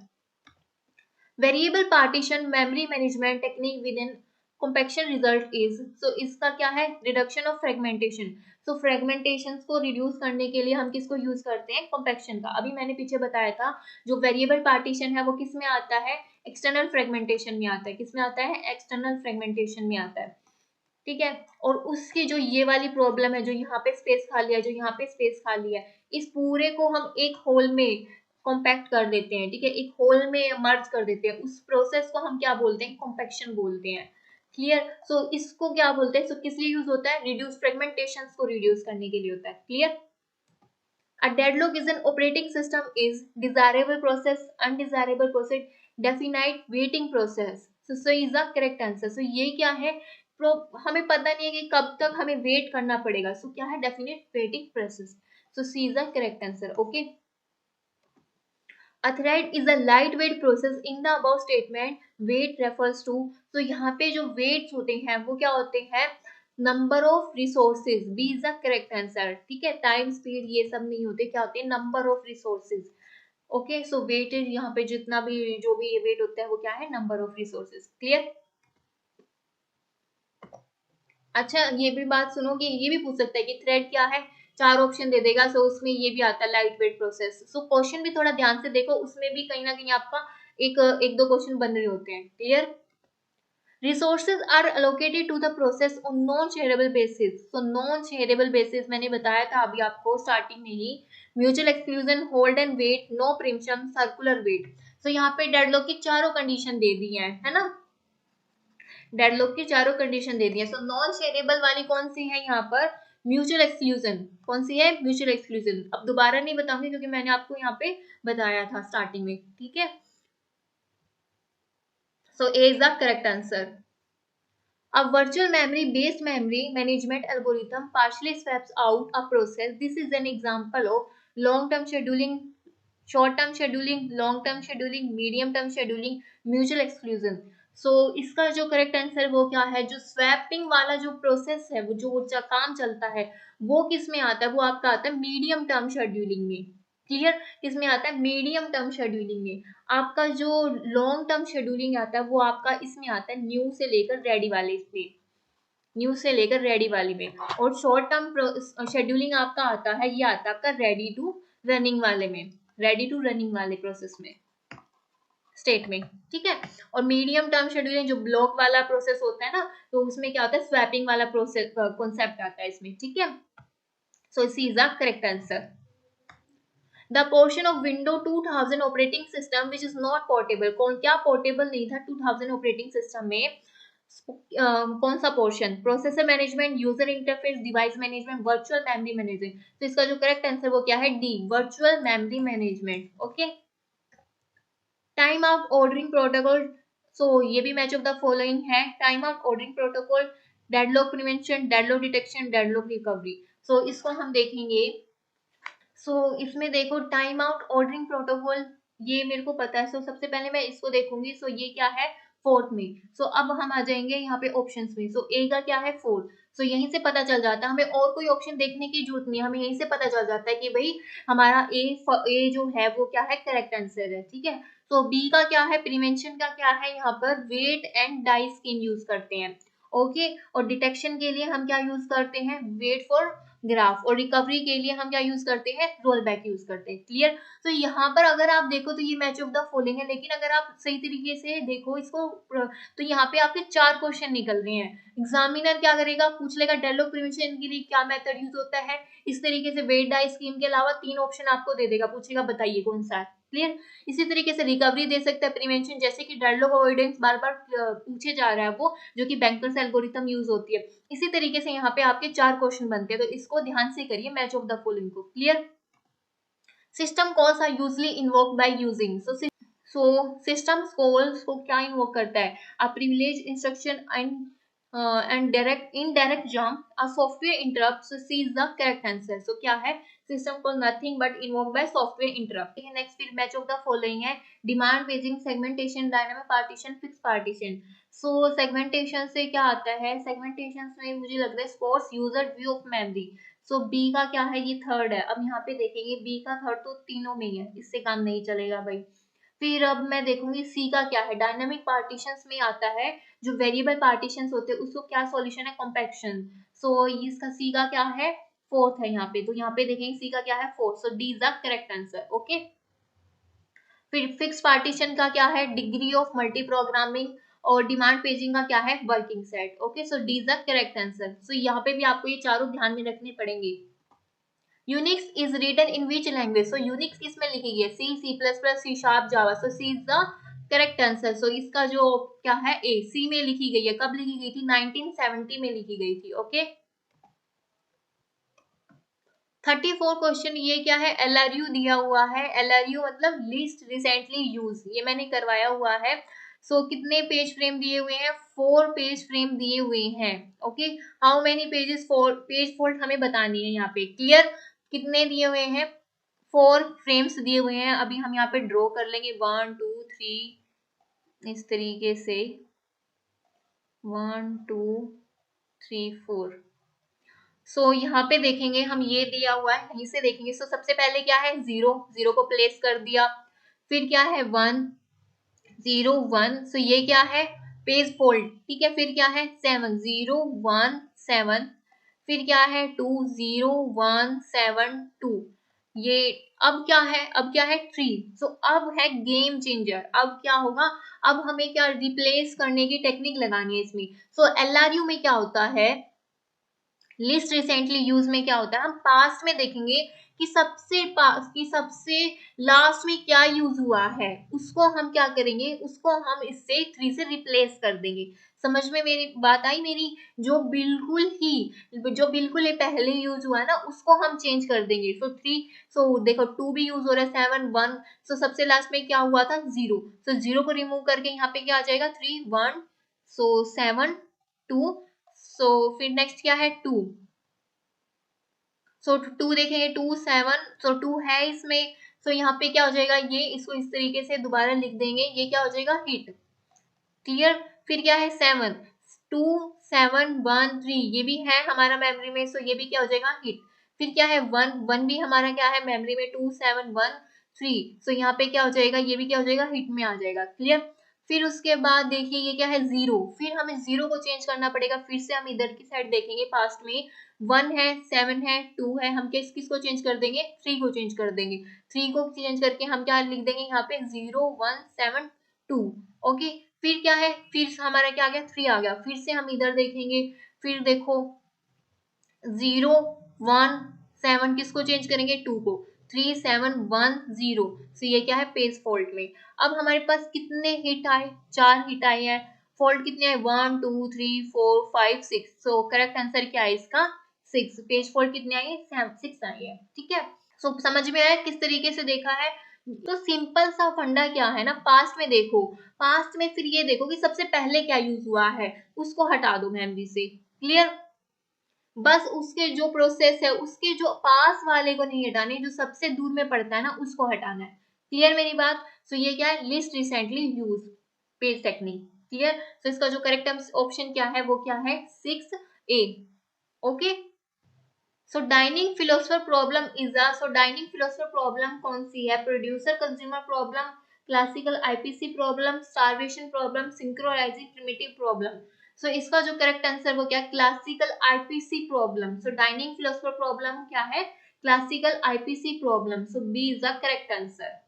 Speaker 1: Variable partition memory management technique with in compaction result is, so इसका क्या है, reduction of fragmentation. So fragmentation को रिड्यूस करने के लिए हम किसको यूज करते हैं, कॉम्पैक्शन का। अभी मैंने पीछे बताया था जो वेरिएबल पार्टीशन है वो किस में आता है, एक्सटर्नल फ्रेगमेंटेशन में आता है। किस में आता है, एक्सटर्नल फ्रेगमेंटेशन में आता है, ठीक है। और उसकी जो ये वाली प्रॉब्लम है, जो यहाँ पे स्पेस खाली है, जो यहाँ पे स्पेस खाली है, इस पूरे को हम एक होल में कॉम्पैक्ट कर देते हैं, ठीक है, एक होल में मर्ज कर देते हैं। उस प्रोसेस को हम क्या बोलते हैं, कॉम्पैक्शन बोलते हैं। क्लियर। सो इसको क्या बोलते हैं, सो किस लिए यूज होता है, रिड्यूस फ्रेगमेंटेशन को रिड्यूस करने के लिए होता है। Clear. A deadlock is an operating system is desirable process, undesirable process, definite waiting process. So is the correct answer. So ये क्या है, हमें पता नहीं है कि कब तक हमें वेट करना पड़ेगा। सो क्या है, definite waiting process. So C is the correct answer, okay. A thread is a lightweight process in the above statement. Weight refers to, तो यहाँ पे जो weights होते हैं वो क्या होते हैं, number of resources. B is the correct answer, ठीक है। टाइम स्पीड ये सब नहीं होते, क्या होते हैं, number of resources, okay. So weightage यहाँ पे जितना भी जो भी ये वेट होता है वो क्या है, नंबर ऑफ रिसोर्सेज। क्लियर। अच्छा ये भी बात सुनो कि ये भी पूछ सकता है कि थ्रेड क्या है, चार ऑप्शन दे देगा, सो उसमें ये भी आता है light weight process. So question भी थोड़ा ध्यान से देखो, उसमें भी कहीं ना कहीं आपका एक एक दो क्वेश्चन बन रहे होते हैं। Clear. Resources are allocated to the process on non shareable basis. So non shareable basis मैंने बताया था अभी आपको स्टार्टिंग में ही, mutual exclusion, hold and wait, no preemption, circular wait. So यहाँ पे डेडलॉक की चारों कंडीशन दे दी है ना, डेडलॉक की चारों कंडीशन दे दी है। सो नॉन शेयरेबल वाली कौन सी है यहाँ पर, म्यूचुअल एक्सक्लूजन। कौन सी है, म्यूचुअल एक्सक्लूजन। अब दोबारा नहीं बताऊंगी क्योंकि मैंने आपको यहाँ पे बताया था स्टार्टिंग में, ठीक है। So A is the correct answer. A virtual memory based memory management algorithm partially swaps out a process. This is an example of long term scheduling, short term scheduling, long term scheduling, medium term scheduling, mutual exclusion. So इसका जो correct answer वो क्या है, जो swapping वाला जो process है, वो जो काम चलता है वो किस में आता है, वो आपका आता है मीडियम टर्म शेड्यूलिंग में। क्लियर। किसमें आता है, मीडियम टर्म शेड्यूलिंग में। आपका जो लॉन्ग टर्म शेड्यूलिंग आता है वो आपका इसमें आता है न्यू से लेकर रेडी वाले इसमें, न्यू से लेकर रेडी वाली में। और शॉर्ट टर्म शेड्यूलिंग आपका आता है, ये आता है आपका रेडी टू रनिंग वाले में, रेडी टू रनिंग वाले प्रोसेस में, स्टेट में, ठीक है। और मीडियम टर्म शेड्यूलिंग जो ब्लॉक वाला प्रोसेस होता है ना, तो उसमें क्या होता है, स्वैपिंग वाला प्रोसेस कॉन्सेप्ट आता है इसमें, ठीक है। So C is the correct answer. The portion of window 2000 operating system which is not portable, कौन क्या पोर्टेबल नहीं था 2000 ऑपरेटिंग सिस्टम में, कौन सा portion, processor management, user interface, device management, virtual memory management. तो इसका जो करेक्ट आंसर वो क्या है, D, virtual memory management. Okay, time out ordering protocol, so ये भी मैच ऑफ द फॉलोइंग है, time out ordering protocol, deadlock prevention, deadlock detection, deadlock recovery. So इसको हम देखेंगे। इसमें देखो टाइम आउट ऑर्डरिंग प्रोटोकॉल, ये मेरे को पता है। सबसे पहले मैं इसको देखूंगी। ये क्या है, फोर्थ में। अब हम आ जाएंगे यहाँ पे ऑप्शंस में। ए का क्या है, फोर्थ। यहीं से पता चल जाता है, हमें और कोई ऑप्शन देखने की जरूरत नहीं, हमें यहीं से पता चल जाता है कि भाई हमारा ए जो है वो क्या है, करेक्ट आंसर है। ठीक है, बी का क्या है, प्रिवेंशन का क्या है, यहाँ पर wait and die scheme use करते हैं। ओके, और डिटेक्शन के लिए हम क्या यूज करते हैं, वेट फॉर ग्राफ, और रिकवरी के लिए हम क्या यूज करते हैं, रोल बैक यूज करते हैं। क्लियर। यहाँ पर अगर आप देखो तो ये मैच ऑफ द फॉलोइंग है, लेकिन अगर आप सही तरीके से देखो इसको तो यहाँ पे आपके 4 क्वेश्चन निकल रहे हैं। एग्जामिनर क्या करेगा, पूछ लेगा डेडलॉक प्रिवेंशन के लिए क्या मेथड यूज होता है, इस तरीके से वेट डाई स्कीम के अलावा 3 ऑप्शन आपको दे देगा, पूछेगा बताइए कौन सा है। क्लियर। इसी तरीके से रिकवरी दे सकता है प्रिवेंशन, जैसे कि डेडलॉक अवॉइडेंस बार बार पूछे जा रहा है वो, जो कि बैंकर्स एल्गोरिथम यूज होती है। इसी तरीके से यहाँ पे आपके 4 क्वेश्चन बनते हैं, तो इसको ध्यान से करिए मैच ऑफ द फॉलोइंग को। Clear. System calls are usually invoked by using, system calls को क्या इन्वोक करता है, a privilege instruction and direct indirect jump, a software interrupt. C is the correct answer. क्या है, system call nothing but invoke by software interrupt. Next फिर match of the following है, demand paging, segmentation, dynamic partition, fix partition. Segmentation से क्या आता है, segmentation में मुझे लग रहा है supports user view of memory. B का क्या है, ये थर्ड है। अब यहाँ पे देखेंगे बी का थर्ड तो तीनों में ही है, इससे काम नहीं चलेगा भाई। फिर अब मैं देखूंगी सी का क्या है, डायनामिक पार्टीशंस में आता है, जो वेरिएबल पार्टीशंस होते हैं उसको क्या सॉल्यूशन है, कॉम्पैक्शन। इसका सी का क्या है, फोर्थ है यहाँ पे। तो यहाँ पे देखेंगे सी का क्या है, fourth. D is the correct answer. Okay, फिर फिक्स पार्टीशन का क्या है, डिग्री ऑफ मल्टी प्रोग्रामिंग, और डिमांड पेजिंग का क्या है, working set. Okay, D is the correct answer. यहाँ पे भी आपको ये चारों ध्यान में रखने पड़ेंगे। Unix is written in which language, Unix किस में लिखी गई है, C, C plus plus, C sharp, Java. C is the correct answer. इसका जो क्या है, ए, सी में लिखी गई है। कब लिखी गई थी, 1970 में लिखी गई थी। ओके, 34 क्वेश्चन, ये क्या है, एलआरयू दिया हुआ है। एलआरयू मतलब लीस्ट रिसेंटली यूज, ये मैंने करवाया हुआ है। कितने पेज फ्रेम दिए हुए हैं, 4 पेज फ्रेम दिए हुए हैं। Okay, how many pages, 4 page fold हमें बतानी है यहाँ पे। क्लियर, कितने दिए हुए हैं, 4 फ्रेम्स दिए हुए हैं। अभी हम यहाँ पे ड्रॉ कर लेंगे 1 2 3 इस तरीके से, 1 2 3 4। यहाँ पे देखेंगे हम, ये दिया हुआ है, यहीं से देखेंगे। सबसे पहले क्या है, 0, 0 को प्लेस कर दिया। फिर क्या है, 1 0 1। ये क्या है, पेज फोल्ड। ठीक है, फिर क्या है, 7 0 1 7। फिर क्या है, 2 0 1 7 2। ये अब क्या है, अब क्या है, 3। अब है गेम चेंजर। अब क्या होगा, अब हमें क्या रिप्लेस करने की टेक्निक लगानी है इसमें। एलआरयू में क्या होता है, लिस्ट रिसेंटली यूज में क्या होता है, हम पास्ट में देखेंगे कि सबसे लास्ट में क्या यूज हुआ है, उसको हम क्या करेंगे, उसको हम इससे 3 से रिप्लेस कर देंगे। समझ में मेरी बात आई मेरी, जो बिल्कुल ही पहले यूज हुआ है ना, उसको हम चेंज कर देंगे। 3, देखो 2 भी यूज हो रहा है, 7 1। सबसे लास्ट में क्या हुआ था, 0। 0 को रिमूव करके यहाँ पे क्या आ जाएगा, 3 1। 7 2। फिर नेक्स्ट क्या है, 2। 2 देखेंगे, 2 7। 2 है इसमें। यहाँ पे क्या हो जाएगा, ये इसको इस तरीके से दोबारा लिख देंगे, ये क्या हो जाएगा, हिट। क्लियर। फिर क्या है, 7 2 7 1 3, ये भी है हमारा मेमोरी में। ये भी क्या हो जाएगा, हिट। फिर क्या है, 1 1 भी हमारा क्या है मेमोरी में, 2 7 1 3। यहाँ पे क्या हो जाएगा, ये भी क्या हो जाएगा, हिट में आ जाएगा। क्लियर। फिर उसके बाद देखिए ये क्या है, 0। फिर हमें 0 को चेंज करना पड़ेगा। फिर से हम इधर की साइड देखेंगे, पास्ट में 1 है 7 है 2 है, हम किसको चेंज कर देंगे, 3 को चेंज कर देंगे। 3 को चेंज करके हम क्या लिख देंगे यहाँ पे, 0 1 7 2। ओके, फिर क्या है, फिर हमारा क्या आ गया, 3 आ गया। फिर से हम इधर देखेंगे, फिर देखो 0 1 7 किसको चेंज करेंगे, 2 को। 3710। सो ये क्या है, पेज फॉल्ट में। अब हमारे पास कितने हिट आए, 4 हिट आए हैं। फॉल्ट कितने आए, 1 2 3 4 5 6। सो करेक्ट आंसर क्या है इसका, 6। पेज फॉल्ट कितने आई है, 6 आई है। ठीक है, सो समझ में आया किस तरीके से देखा है। तो सिंपल सा फंडा क्या है ना, पास्ट में देखो, पास्ट में फिर ये देखो कि सबसे पहले क्या यूज हुआ है, उसको हटा दो मेमोरी से। क्लियर, बस उसके जो प्रोसेस है उसके जो पास वाले को नहीं हटाने, जो सबसे दूर में पड़ता है ना उसको हटाना है। क्लियर मेरी बात। सो ये क्या है, least recently use page technique. Clear, so इसका जो करेक्ट ऑप्शन क्या है वो क्या है, 6A। Okay, so dining philosopher problem is a, so dining philosopher problem कौन सी है, producer consumer problem, classical IPC problem, starvation problem, synchronizing preemptive problem. So इसका जो करेक्ट आंसर वो क्या, classical IPC problem. So dining philosopher problem क्या है, classical IPC problem. So B is the correct answer.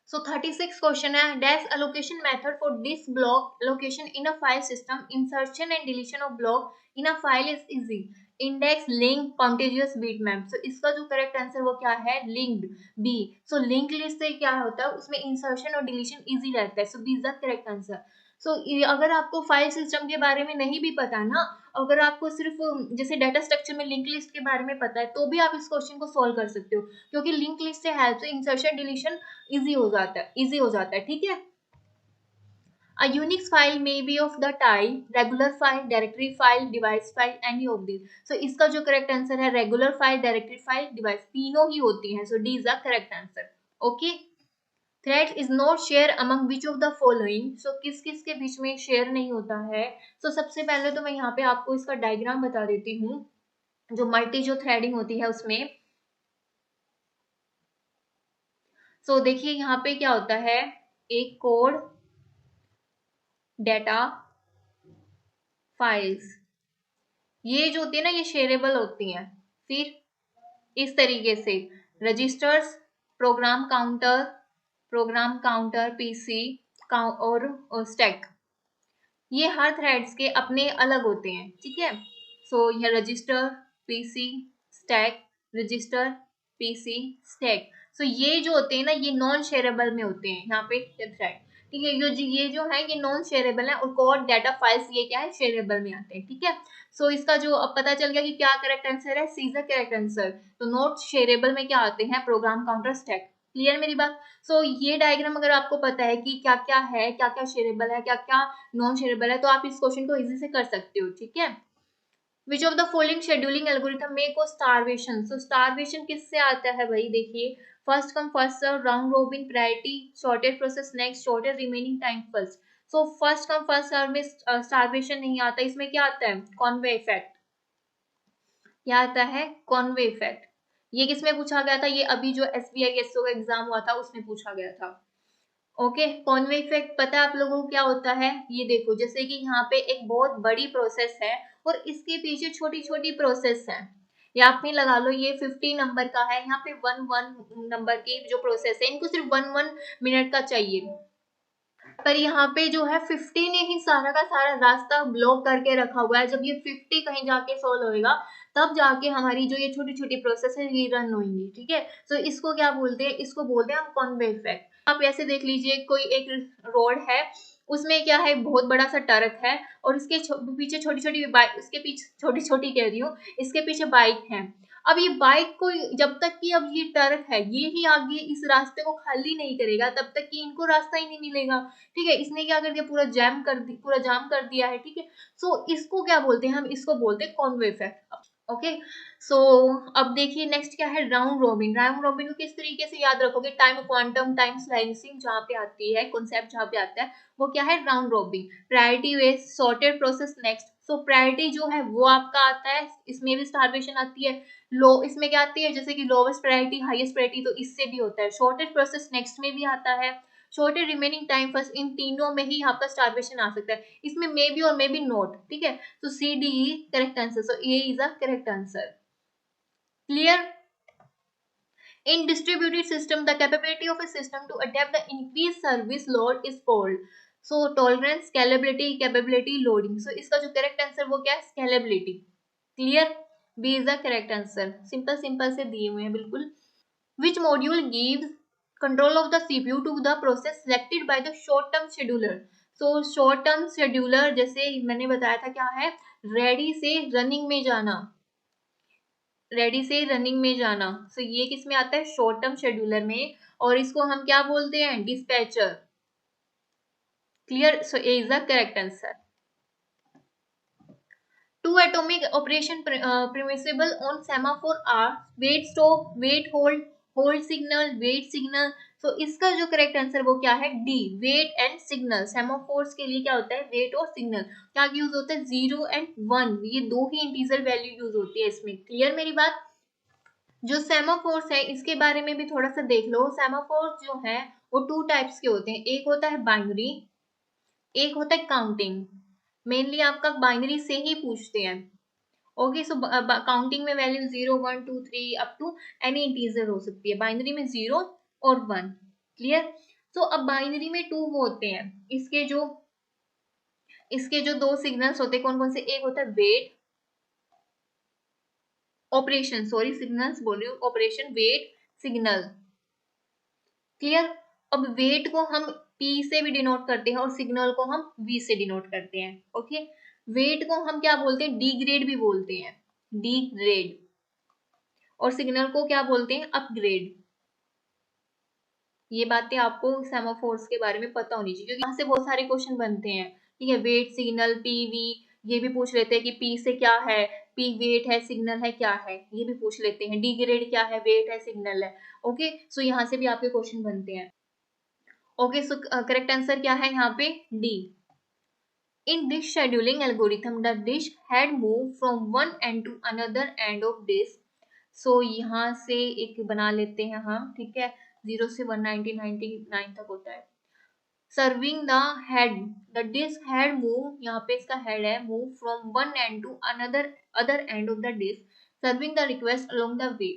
Speaker 1: So 36 question है, dash allocation method for disk block allocation in a file system, insertion and deletion of block in a file is easy, index, link, contiguous, bitmap। so इसका जो correct answer वो क्या है, linked, B। so linked list से क्या होता है, उसमें insertion और deletion easy रहता है। so B is the correct answer। सो अगर आपको फाइल सिस्टम के बारे में नहीं भी पता ना, अगर आपको सिर्फ जैसे डाटा स्ट्रक्चर में लिंक लिस्ट के बारे में पता है तो भी आप इस क्वेश्चन को सॉल्व कर सकते हो, क्योंकि लिंक लिस्ट से हेल्प से इंसर्शन डिलीशन इजी हो जाता है, इजी हो जाता है। ठीक है, A Unix file may be of the type regular file, directory file, device file, any of these। So इसका जो correct answer है regular file, directory file, device, तीनों ही होती हैं। So D is the correct answer। Okay, thread is not share among which of the following। So किस किस के बीच में शेयर नहीं होता है। So सबसे पहले तो मैं यहाँ पे आपको इसका डायग्राम बता देती हूँ, जो मल्टी जो थ्रेडिंग होती है उसमें। So देखिए यहाँ पे क्या होता है, एक कोड, डेटा, फाइल्स, ये जो होती है ना ये शेयरेबल होती हैं। फिर इस तरीके से रजिस्टर्स, प्रोग्राम काउंटर पीसी और स्टैक, ये हर थ्रेड्स के अपने अलग होते हैं। ठीक है, सो ये register, PC, stack, register, PC, stack. So ये जो होते हैं ना ये नॉन शेयरेबल में होते हैं यहाँ पे थ्रेड। ठीक है, ये जो है ये नॉन शेयरेबल है, और कोड, डाटा, फाइल्स ये क्या है, शेयरेबल में आते हैं। ठीक है, सो इसका जो अब पता चल गया कि क्या करेक्ट आंसर है, सी इज द करेक्ट आंसर। तो नॉट शेयरेबल में क्या आते हैं, प्रोग्राम काउंटर, स्टैक। क्लियर मेरी बात। सो ये डायग्राम अगर आपको पता है कि क्या क्या है, क्या क्या शेयरेबल है, क्या क्या नॉन शेयरेबल है, तो आप इस क्वेश्चन को इजी से कर सकते हो। ठीक है, which of the following scheduling algorithm may cause starvation. So starvation किससे आता है भाई, देखिए, first come first serve, round robin, priority, shortest process next, shortest remaining time first. So first come first serve में स्टारवेशन नहीं आता, इसमें क्या आता है, कॉन्वे इफेक्ट। क्या आता है, कॉन्वे इफेक्ट। ये किसमें पूछा गया था, ये अभी जो SBI SO का एग्जाम हुआ था उसमें पूछा गया था। ओके, कॉन्वे इफेक्ट पता है आप लोगों को क्या होता है, ये देखो जैसे कि यहाँ पे एक बहुत बड़ी प्रोसेस है और इसके पीछे छोटी छोटी प्रोसेस है। ये आप में लगा लो, ये 50 नंबर का है, यहाँ पे 1 नंबर की जो प्रोसेस है इनको सिर्फ 1 मिनट का चाहिए, पर यहाँ पे जो है 50 ने ही सारा का सारा रास्ता ब्लॉक करके रखा हुआ है। जब ये 50 कहीं जाके सॉल्व होएगा तब जाके हमारी जो ये छोटी छोटी प्रोसेस है ये रन होंगी। ठीक है, तो इसको क्या बोलते हैं, इसको बोलते हैं हम कॉन्वे इफेक्ट। आप ऐसे देख लीजिए, कोई एक रोड है, उसमें क्या है, बहुत बड़ा सा ट्रक है और इसके पीछे छोटी छोटी बाइक, उसके पीछे छोटी छोटी कह रही हूँ, इसके पीछे बाइक है। अब ये बाइक को जब तक कि अब ये ट्रक है ये ही आगे इस रास्ते को खाली नहीं करेगा तब तक कि इनको रास्ता ही नहीं मिलेगा। ठीक है, इसने क्या कर दिया, पूरा जाम कर दिया है। ठीक है, सो इसको क्या बोलते हैं, हम इसको बोलते हैं कॉन्वे इफेक्ट। ओके, सो अब देखिए नेक्स्ट क्या है, राउंड रॉबिन। राउंड रॉबिन को किस तरीके से याद रखोगे, टाइम क्वांटम, टाइम स्लाइसिंग जहाँ पे आती है, कॉन्सेप्ट जहाँ पे आता है वो क्या है, round robin. Priority west, sorted process next. So priority जो है वो आपका आता है, इसमें भी स्टारवेशन आती है। लो इसमें क्या आती है, जैसे कि लोवेस्ट प्रायोरिटी, हाईएस्ट प्रायोरिटी, तो इससे भी होता है। शॉर्टेड प्रोसेस नेक्स्ट में भी आता है, शॉर्टेड रिमेनिंग टाइम फर्स्ट, इन तीनों में ही आपका स्टारवेशन आ सकता है। इसमें मे बी और मे बी नोट। ठीक है, तो C D correct answer, so A is a correct answer. Clear. In distributed system, the capability of a system to adapt the increased service load is called, so tolerance, scalability, capability, loading। so इसका जो correct answer वो क्या है, scalability। clear, B is the correct answer। Simple simple से दिए हुए हैं बिल्कुल। which module gives control of the CPU to the process selected by the short term scheduler. So short term scheduler जैसे मैंने बताया था क्या है, रेडी से रनिंग में जाना, रेडी से रनिंग में जाना। सो ये किस में आता है, शॉर्ट टर्म शेड्यूलर में, और इसको हम क्या बोलते हैं, dispatcher. Clear, so A is the correct answer. Two atomic operation permissible on semaphore are wait, stop, wait, hold signal, wait signal। so इसका जो करेक्ट आंसर वो क्या है, D, wait and signal. Semaphores के लिए क्या होता है, वेट और सिग्नल। क्या यूज होता है, 0 एंड 1, ये दो ही इंटीजर वैल्यू यूज होती है इसमें। क्लियर मेरी बात। जो सेमाफोर्स है इसके बारे में भी थोड़ा सा देख लो। सेमाफोर्स जो है वो टू टाइप्स के होते हैं, एक होता है बाइनरी, एक होता है काउंटिंग। मेनली आपका बाइनरी से ही पूछते हैं। ओके, सो काउंटिंग में value 0 1 2 3 up to any integer हो सकती है, बाइनरी में 0 और 1। क्लियर। सो अब बाइनरी में टू होते हैं, इसके जो दो सिग्नल्स होते हैं कौन कौन से, एक होता है वेट ऑपरेशन, सॉरी सिग्नल्स बोल रही हूँ, ऑपरेशन वेट सिग्नल। क्लियर। अब वेट को हम P से भी डिनोट करते हैं और सिग्नल को हम V से डिनोट करते हैं। ओके, वेट को हम क्या बोलते हैं, डी ग्रेड भी बोलते हैं, डी ग्रेड, और सिग्नल को क्या बोलते हैं, अपग्रेड। ये बातें आपको सेमाफोर्स के बारे में पता होनी चाहिए, क्योंकि यहाँ से बहुत सारे क्वेश्चन बनते हैं। ठीक है, वेट सिग्नल PV, ये भी पूछ लेते हैं कि P से क्या है, P वेट है, सिग्नल है, क्या है, ये भी पूछ लेते हैं। डी ग्रेड क्या है, वेट है, सिग्नल है। ओके, सो यहाँ से भी आपके क्वेश्चन बनते हैं। ओके, सो करेक्ट आंसर क्या है यहाँ पे, D. In this scheduling algorithm, the disk had moved from one end to another end of disk. So यहाँ से एक बना लेते हैं हम, ठीक है, 0 से 199 तक होता है। Serving the head, the disk had moved, यहाँ पे इसका head है, move from one end to other end of the disk, serving the request along the way.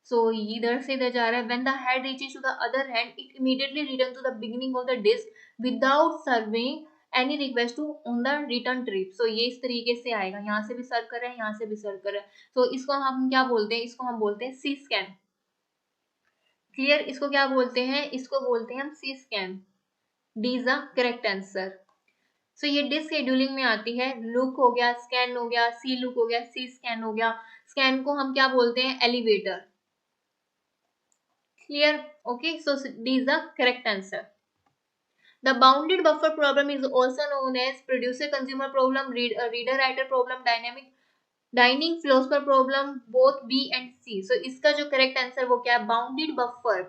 Speaker 1: So इधर से इधर जा रहा है। When the head reaches to the other hand, it immediately returns to the beginning of the disk without serving any request to on the return trip. So ये इस तरीके से आएगा, यहाँ से भी सर्व कर रहा है, यहाँ से भी सर्व कर रहा है। So इसको हम क्या बोलते हैं, इसको हम बोलते हैं सी स्कैन। क्लियर, इसको क्या बोलते हैं, इसको बोलते हैं हम C scan. D is the correct answer. So ये डिस्क शेड्यूलिंग में आती है। लुक हो गया, स्कैन हो गया, सी लुक हो गया, सी स्कैन हो गया। स्कैन को हम क्या बोलते हैं, elevator. Clear? Okay, so D is the correct answer. The bounded buffer problem is also known as producer-consumer problem, reader-writer problem, dining philosopher problem, both B and C. So इसका जो correct answer वो क्या है, bounded buffer,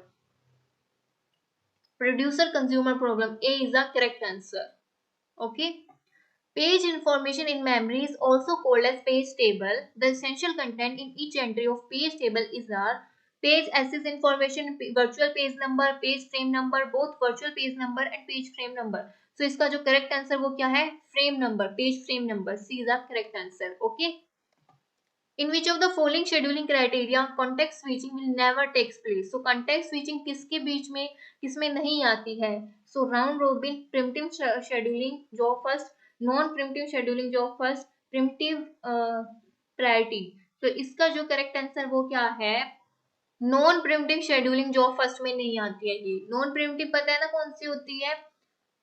Speaker 1: producer-consumer problem. A is the correct answer. Okay. Page information in memory is also called as page table. The essential content in each entry of page table is our page access information, virtual page number, page frame number, both virtual page number and page frame number. So इसका जो correct answer वो क्या है, frame number, page frame number. C is the correct answer. Okay. In which of the following scheduling criteria context switching will never takes place? So context switching किसके बीच में, किसमें नहीं आती है? So round robin, primitive scheduling, job first, non primitive scheduling, job first, primitive priority. So इसका जो correct answer वो क्या है, non preemptive scheduling job first में नहीं आती है। ये नॉन प्रिमिटिव पता है ना कौन सी होती है,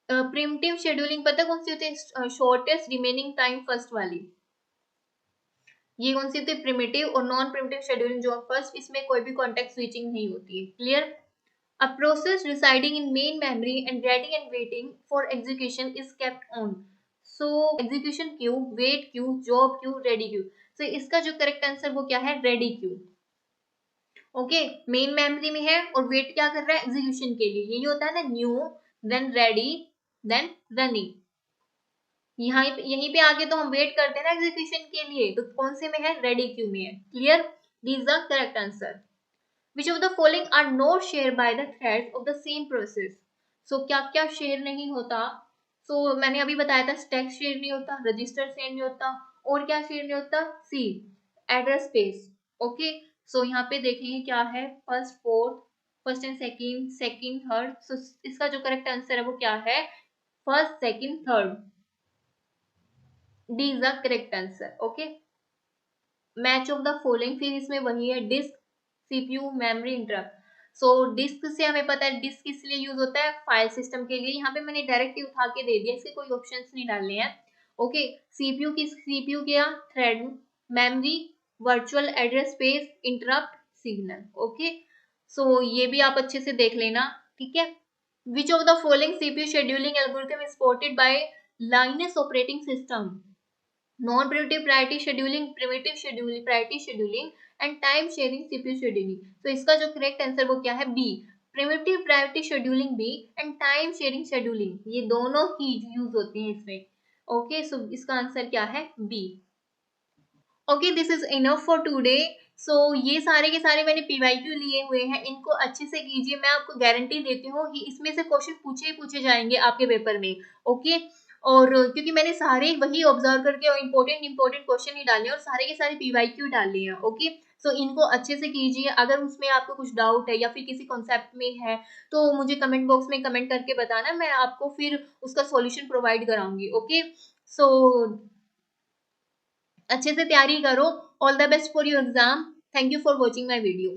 Speaker 1: प्रिमिटिव शेड्यूलिंग पता है कौन सी होती है, शॉर्टेस्ट रिमेनिंग टाइम फर्स्ट वाली। ये कौन सी होती है, प्रिमिटिव। और non preemptive scheduling job first, इसमें कोई भी कॉन्टेक्स्ट स्विचिंग नहीं होती है। Clear. A process residing in main memory and ready and waiting for execution is kept on. So execution queue, wait queue, job queue, ready queue. So इसका जो correct answer वो क्या है, ready queue. Okay, main memory में है और wait क्या कर रहा है, एग्जीक्यूशन के लिए। यही होता है ना, new then ready then running. यहाँ यहीं पे आगे तो हम वेट करते हैं ना एग्जीक्यूशन के लिए, तो कौन से में है, रेडी क्यू में है। Clear, this is the correct answer. Which of the following are not share by the threads of the same process. So क्या क्या शेयर नहीं होता, सो मैंने अभी बताया था, स्टैक शेयर नहीं होता, रजिस्टर शेयर नहीं होता, और क्या शेयर नहीं होता, C address space. Okay, so यहाँ पे देखेंगे क्या है, first fourth, first and second, second third. So इसका जो करेक्ट आंसर है वो क्या है, first second third. D is the correct answer. Okay, match of the following, फिर इसमें वही है, disk, CPU, memory, interrupt. So disk से हमें पता है डिस्क किस लिए यूज होता है, फाइल सिस्टम के लिए। यहाँ पे मैंने डायरेक्टली उठा के दे दिया, इसके कोई ऑप्शंस नहीं डालने हैं। ओके, सीपीयू क्या, thread, memory, virtual address space, interrupt, signal. Okay, so ये भी आप अच्छे से देख लेना, ठीक है। Which of the following CPU scheduling algorithm is supported by Linux operating system, non preemptive priority scheduling, preemptive scheduling, priority scheduling and time sharing CPU scheduling. तो इसका जो करेक्ट आंसर वो क्या है, B, preemptive priority scheduling B and time sharing scheduling, ये दोनों ही use होती हैं इसमें। ओके, सो इसका आंसर क्या है, B. Okay, this is enough for today. So ये सारे के सारे मैंने पीवाईक्यू लिए हुए हैं, इनको अच्छे से कीजिए। मैं आपको गारंटी देती हूँ कि इसमें से क्वेश्चन पूछे ही पूछे जाएंगे आपके पेपर में। ओके, और क्योंकि मैंने सारे वही ऑब्जर्व करके और इंपॉर्टेंट क्वेश्चन ही डाले और सारे के सारे पीवाईक्यू डाले हैं। ओके, सो इनको अच्छे से कीजिए। अगर उसमें आपको कुछ डाउट है या फिर किसी कॉन्सेप्ट में है तो मुझे कमेंट बॉक्स में कमेंट करके बताना, मैं आपको फिर उसका सॉल्यूशन प्रोवाइड कराऊंगी। ओके, सो अच्छे से तैयारी करो। All the best for your exam. Thank you for watching my video.